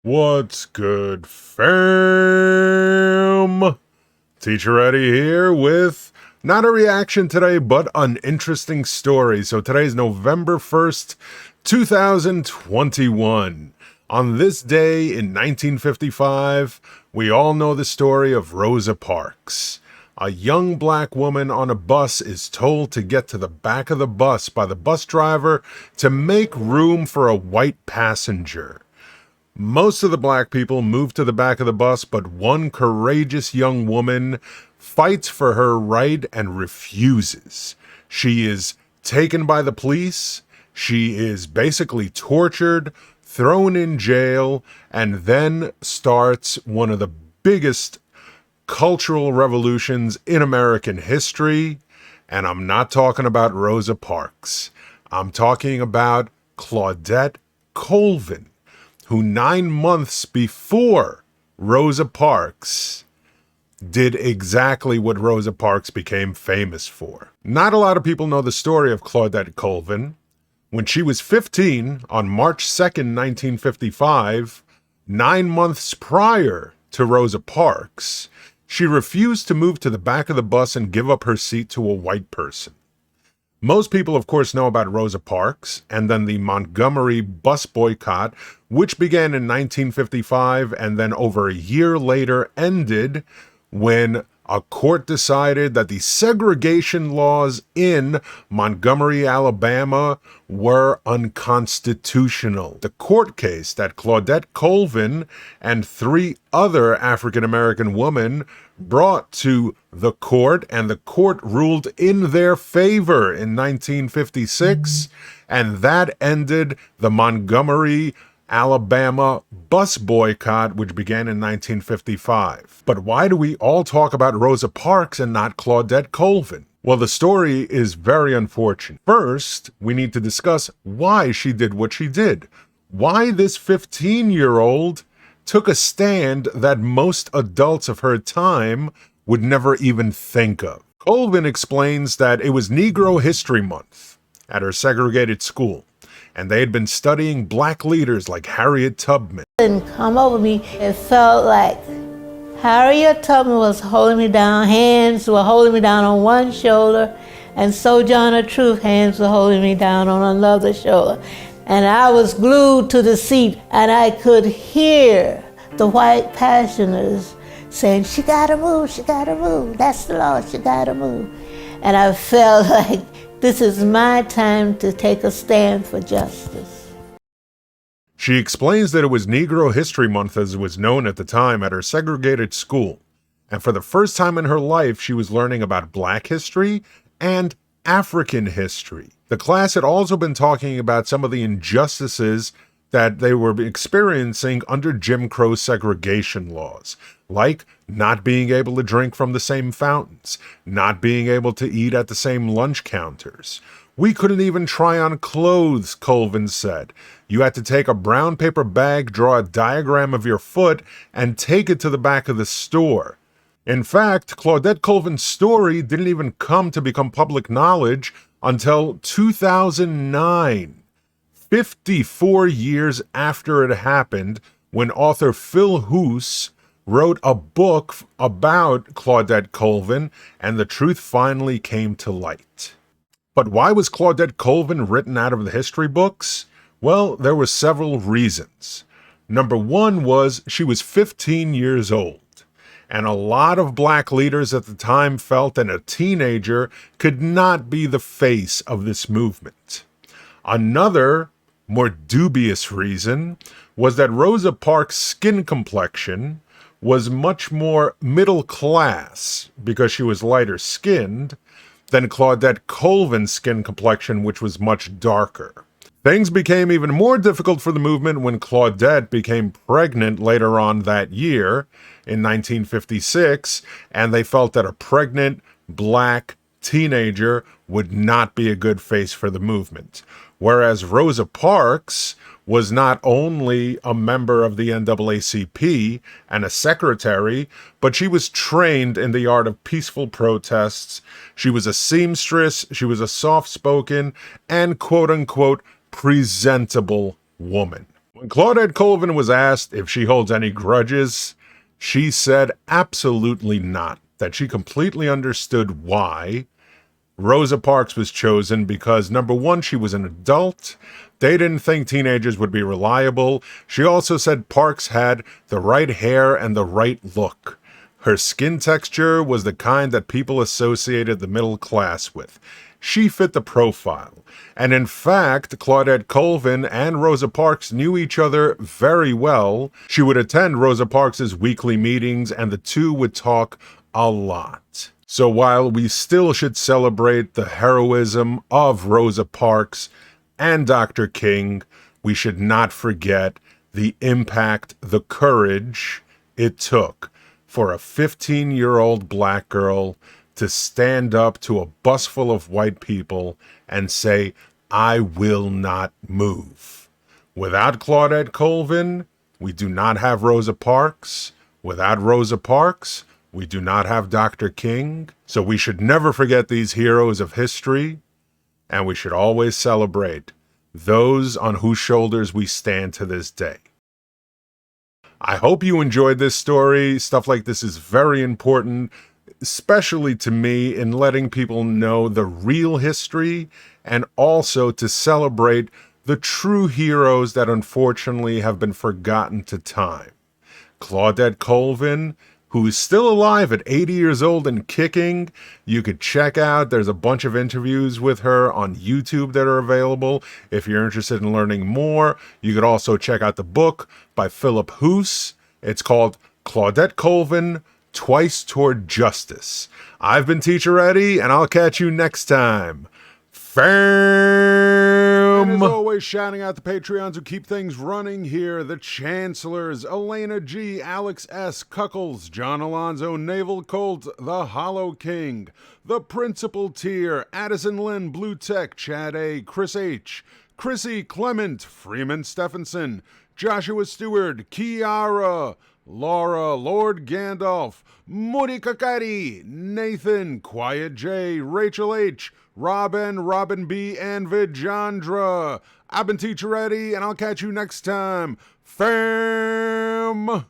What's good, fam? Teacher Eddie here with not a reaction today, but an interesting story. So today's November 1st, 2021. On this day in 1955, we all know the story of Rosa Parks. A young black woman on a bus is told to get to the back of the bus by the bus driver to make room for a white passenger. Most of the black people move to the back of the bus, but one courageous young woman fights for her right and refuses. She is taken by the police. She is basically tortured, thrown in jail, and then starts one of the biggest cultural revolutions in American history. And I'm not talking about Rosa Parks. I'm talking about Claudette Colvin, who 9 months before Rosa Parks did exactly what Rosa Parks became famous for. Not a lot of people know the story of Claudette Colvin. When she was 15, on March 2nd, 1955, 9 months prior to Rosa Parks, she refused to move to the back of the bus and give up her seat to a white person. Most people, of course, know about Rosa Parks and then the Montgomery bus boycott, which began in 1955 and then over a year later ended when a court decided that the segregation laws in Montgomery, Alabama were unconstitutional. The court case that Claudette Colvin and 3 other African-American women brought to the court, and the court ruled in their favor in 1956, and that ended the Montgomery, Alabama bus boycott, which began in 1955. But why do we all talk about Rosa Parks and not Claudette Colvin? Well, the story is very unfortunate. First, we need to discuss why she did what she did. Why this 15-year-old took a stand that most adults of her time would never even think of. Colvin explains that it was Negro History Month at her segregated school, and they had been studying black leaders like Harriet Tubman. And come over me, it felt like Harriet Tubman was holding me down, hands were holding me down on one shoulder, and Sojourner Truth hands were holding me down on another shoulder. And I was glued to the seat, and I could hear the white passioners saying, "She gotta move, she gotta move, that's the law, she gotta move." And I felt like this is my time to take a stand for justice. She explains that it was Negro History Month, as it was known at the time, at her segregated school. And for the first time in her life, she was learning about Black history and African history. The class had also been talking about some of the injustices that they were experiencing under Jim Crow segregation laws, like not being able to drink from the same fountains, not being able to eat at the same lunch counters. We couldn't even try on clothes, Colvin said. You had to take a brown paper bag, draw a diagram of your foot, and take it to the back of the store. In fact, Claudette Colvin's story didn't even come to become public knowledge until 2009, 54 years after it happened, when author Phil Hoose wrote a book about Claudette Colvin, and the truth finally came to light. But why was Claudette Colvin written out of the history books? Well, there were several reasons. Number one was she was 15 years old. And a lot of black leaders at the time felt that a teenager could not be the face of this movement. Another, more dubious reason was that Rosa Parks' skin complexion was much more middle class because she was lighter skinned than Claudette Colvin's skin complexion, which was much darker. Things became even more difficult for the movement when Claudette became pregnant later on that year in 1956, and they felt that a pregnant black teenager would not be a good face for the movement. Whereas Rosa Parks was not only a member of the NAACP and a secretary, but she was trained in the art of peaceful protests. She was a seamstress, she was a soft-spoken and quote-unquote presentable woman. When Claudette Colvin was asked if she holds any grudges, she said absolutely not, that she completely understood why Rosa Parks was chosen because, number one, she was an adult. They didn't think teenagers would be reliable. She also said Parks had the right hair and the right look. Her skin texture was the kind that people associated the middle class with. She fit the profile. And in fact, Claudette Colvin and Rosa Parks knew each other very well. She would attend Rosa Parks' weekly meetings, and the two would talk a lot. So while we still should celebrate the heroism of Rosa Parks and Dr. King, we should not forget the impact, the courage it took for a 15-year-old black girl to stand up to a bus full of white people and say, "I will not move." Without Claudette Colvin, we do not have Rosa Parks. Without Rosa Parks, we do not have Dr. King. So we should never forget these heroes of history, and we should always celebrate those on whose shoulders we stand to this day. I hope you enjoyed this story. Stuff like this is very important, especially to me, in letting people know the real history and also to celebrate the true heroes that unfortunately have been forgotten to time. Claudette Colvin, who is still alive at 80 years old and kicking. You could check out, there's a bunch of interviews with her on YouTube that are available. If you're interested in learning more, you could also check out the book by Philip Hoos. It's called Claudette Colvin, Twice Toward Justice. I've been Teacher Eddie, and I'll catch you next time. And as always, shouting out the Patreons who keep things running here. The Chancellors, Elena G., Alex S., Cuckles, John Alonzo, Naval Colt, The Hollow King, The Principal Tier, Addison Lynn, Blue Tech, Chad A., Chris H., Chrissy, Clement, Freeman Stephenson, Joshua Stewart, Kiara, Laura, Lord Gandalf, Muri Kakari, Nathan, Quiet J, Rachel H., Robin, Robin B, and Vijandra. I've been Teacher Eddie, and I'll catch you next time. Fam!